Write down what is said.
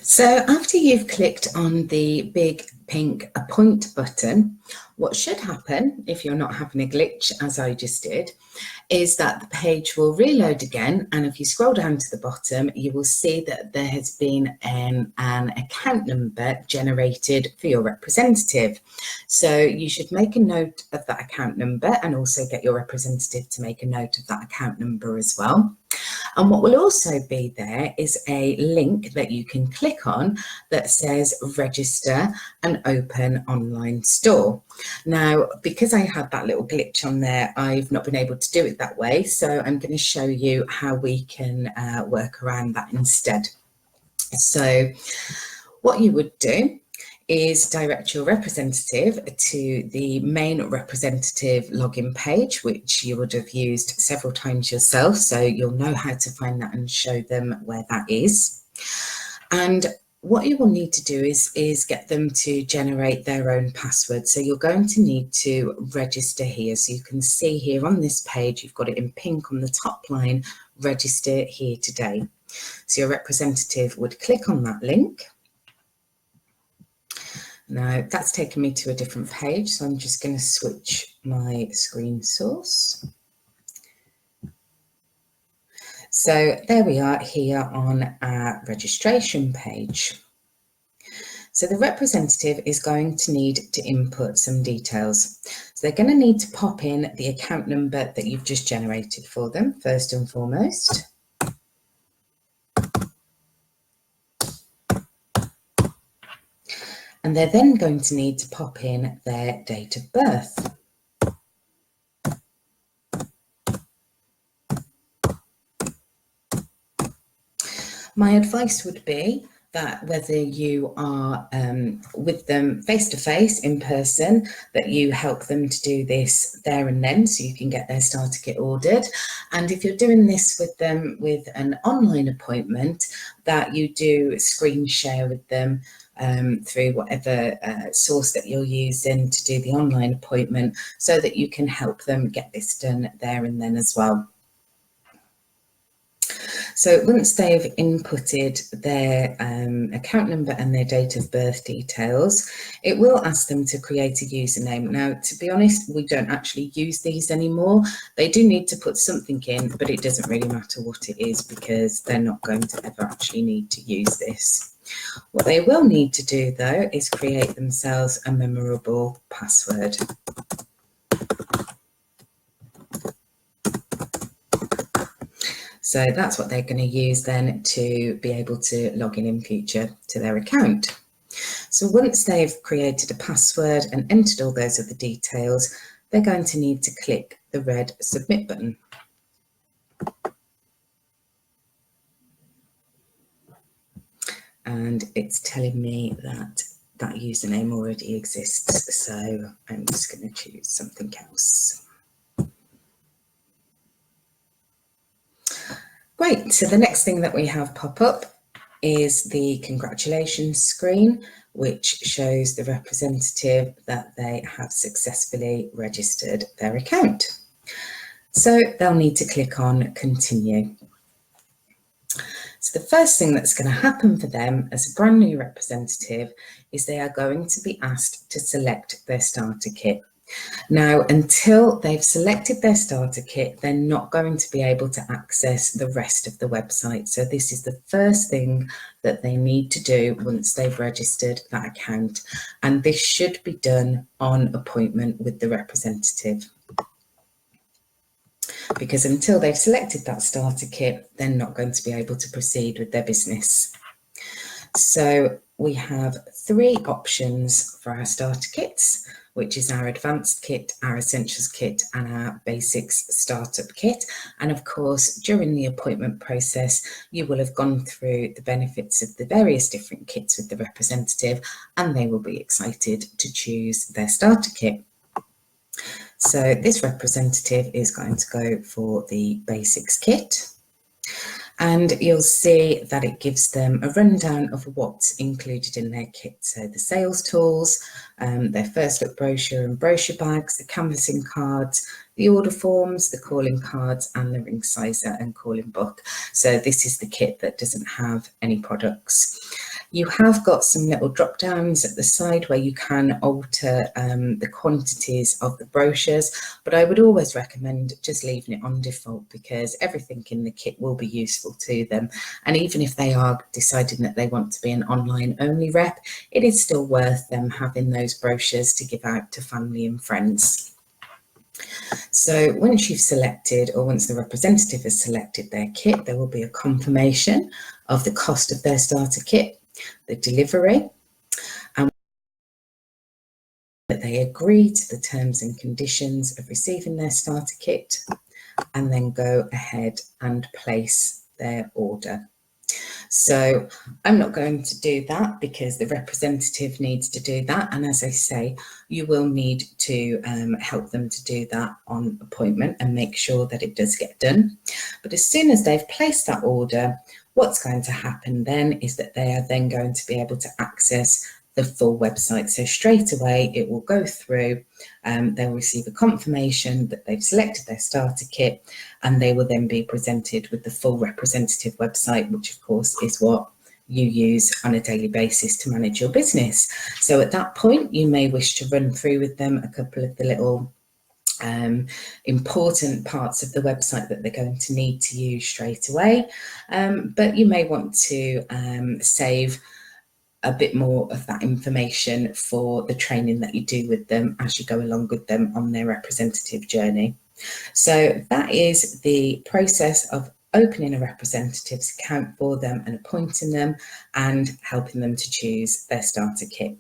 So after you've clicked on the big pink appoint button, what should happen, if you're not having a glitch as I just did, is that the page will reload again, and if you scroll down to the bottom you will see that there has been an account number generated for your representative. So you should make a note of that account number and also get your representative to make a note of that account number as well. And what will also be there is a link that you can click on that says register and open online store. Now, because I had that little glitch on there, I've not been able to do it that way. So I'm going to show you how we can work around that instead. So what you would do is direct your representative to the main representative login page, which you would have used several times yourself, so you'll know how to find that and show them where that is. And what you will need to do is get them to generate their own password. So you're going to need to register here. So you can see here on this page, you've got it in pink on the top line, register here today. So your representative would click on that link. Now that's taken me to a different page, so I'm just going to switch my screen source. So there we are here on our registration page. So the representative is going to need to input some details. So they're going to need to pop in the account number that you've just generated for them, first and foremost. And they're then going to need to pop in their date of birth. My advice would be that whether you are with them face-to-face, in person, that you help them to do this there and then so you can get their starter kit ordered. And if you're doing this with them with an online appointment, that you do screen share with them through whatever source that you're using to do the online appointment, so that you can help them get this done there and then as well. So once they've inputted their account number and their date of birth details, it will ask them to create a username. Now, to be honest, we don't actually use these anymore. They do need to put something in, but it doesn't really matter what it is because they're not going to ever actually need to use this. What they will need to do, though, is create themselves a memorable password. So that's what they're going to use then to be able to log in future to their account. So once they've created a password and entered all those other details, they're going to need to click the red submit button. And it's telling me that that username already exists, so I'm just going to choose something else. Great, so the next thing that we have pop up is the congratulations screen, which shows the representative that they have successfully registered their account. So they'll need to click on continue. So the first thing that's going to happen for them as a brand new representative is they are going to be asked to select their starter kit. Now, until they've selected their starter kit, they're not going to be able to access the rest of the website. So this is the first thing that they need to do once they've registered that account. And this should be done on appointment with the representative. Because until they've selected that starter kit, they're not going to be able to proceed with their business. So we have three options for our starter kits, which is our advanced kit, our essentials kit, and our basics startup kit. And of course, during the appointment process, you will have gone through the benefits of the various different kits with the representative, and they will be excited to choose their starter kit. So this representative is going to go for the basics kit. And you'll see that it gives them a rundown of what's included in their kit. So the sales tools, their first look brochure and brochure bags, the canvassing cards, the order forms, the calling cards, and the ring sizer and calling book. So this is the kit that doesn't have any products. You have got some little drop downs at the side where you can alter the quantities of the brochures, but I would always recommend just leaving it on default because everything in the kit will be useful to them. And even if they are deciding that they want to be an online only rep, it is still worth them having those brochures to give out to family and friends. So once you've selected, or once the representative has selected their kit, there will be a confirmation of the cost of their starter kit, the delivery, and that they agree to the terms and conditions of receiving their starter kit, and then go ahead and place their order. So I'm not going to do that because the representative needs to do that. And as I say, you will need to help them to do that on appointment and make sure that it does get done. But as soon as they've placed that order, what's going to happen then is that they are then going to be able to access the full website. So straight away it will go through, they'll receive a confirmation that they've selected their starter kit, and they will then be presented with the full representative website, which of course is what you use on a daily basis to manage your business. So at that point you may wish to run through with them a couple of the little important parts of the website that they're going to need to use straight away, but you may want to save a bit more of that information for the training that you do with them as you go along with them on their representative journey. So that is the process of opening a representative's account for them and appointing them and helping them to choose their starter kit.